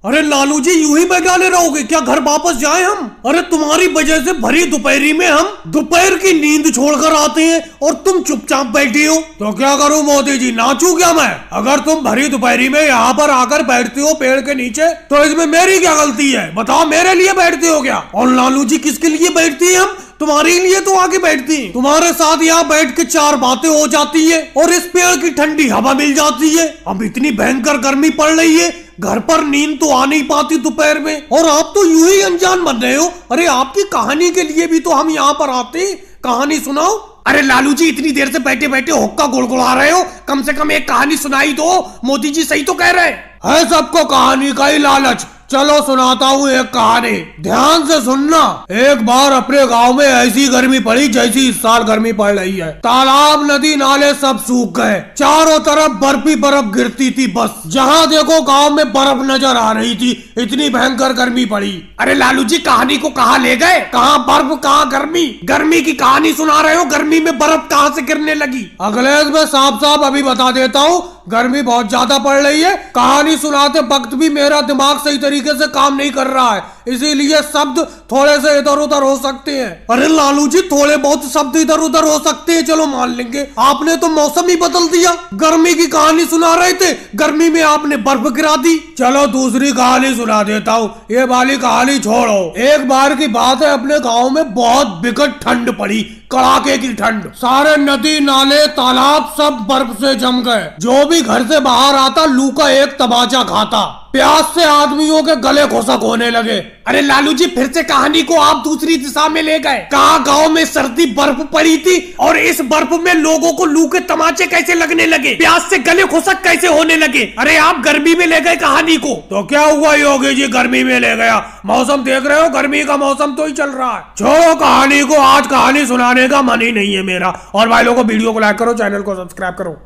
अरे लालू जी यूं ही बगाने रहोगे क्या? घर वापस जाए हम? अरे तुम्हारी वजह से भरी दोपहरी में हम दोपहर की नींद छोड़कर आते हैं और तुम चुपचाप बैठे हो। तो क्या करूं मोदी जी, नाचूं क्या मैं? अगर तुम भरी दोपहरी में यहाँ पर आकर बैठते हो पेड़ के नीचे तो इसमें मेरी क्या गलती है? बताओ, मेरे लिए बैठते हो क्या? और लालू जी किसके लिए बैठती है? हम तुम्हारे लिए तो आगे बैठती हैं। तुम्हारे साथ यहाँ बैठ के चार बातें हो जाती है और इस पेड़ की ठंडी हवा मिल जाती है। अब इतनी भयंकर गर्मी पड़ रही है, घर पर नींद तो आ नहीं पाती दोपहर में, और आप तो यूं ही अनजान बन रहे हो। अरे आपकी कहानी के लिए भी तो हम यहाँ पर आते हैं, कहानी सुनाओ। अरे लालू जी इतनी देर से बैठे बैठे हुक्का गुड़गुड़ा रहे हो, कम से कम एक कहानी सुनाई दो। मोदी जी सही तो कह रहे हैं, सबको कहानी का ही लालच। चलो सुनाता हूँ एक कहानी, ध्यान से सुनना। एक बार अपने गांव में ऐसी गर्मी पड़ी जैसी इस साल गर्मी पड़ रही है। तालाब नदी नाले सब सूख गए, चारों तरफ बर्फ ही बर्फ गिरती थी। बस जहाँ देखो गांव में बर्फ नजर आ रही थी, इतनी भयंकर गर्मी पड़ी। अरे लालू जी कहानी को कहाँ ले गए? कहाँ बर्फ कहाँ गर्मी? गर्मी की कहानी सुना रहे हो, गर्मी में बर्फ कहाँ से गिरने लगी? अगले में साफ साफ अभी बता देता हूँ, गर्मी बहुत ज्यादा पड़ रही है। कहानी सुनाते वक्त भी मेरा दिमाग सही तरीके से काम नहीं कर रहा है, इसीलिए शब्द थोड़े से इधर उधर हो सकते हैं। अरे लालू जी थोड़े बहुत शब्द इधर उधर हो सकते हैं, चलो मान लेंगे। आपने तो मौसम ही बदल दिया, गर्मी की कहानी सुना रहे थे, गर्मी में आपने बर्फ गिरा दी। चलो दूसरी कहानी सुना देता हूँ, ये वाली कहानी छोड़ो। एक बार की बात है, अपने गाँव में बहुत विकट ठंड पड़ी, कड़ाके की ठंड। सारे नदी नाले तालाब सब बर्फ से जम गए। जो भी घर से बाहर आता लू का एक तमाचा खाता, प्यास से आदमियों के गले खुशक होने लगे। अरे लालू जी फिर से कहानी को आप दूसरी दिशा में ले गए। कहा गांव में सर्दी बर्फ पड़ी थी और इस बर्फ में लोगों को लू के तमाचे कैसे लगने लगे, प्यास से गले खुशक कैसे होने लगे? अरे आप गर्मी में ले गए कहानी को। तो क्या हुआ योगी जी, गर्मी में ले गया? मौसम देख रहे हो, गर्मी का मौसम तो ही चल रहा है। छोड़ो कहानी को, आज कहानी सुनाने का मन ही नहीं है मेरा। और भाई लोगों वीडियो को लाइक करो, चैनल को सब्सक्राइब करो।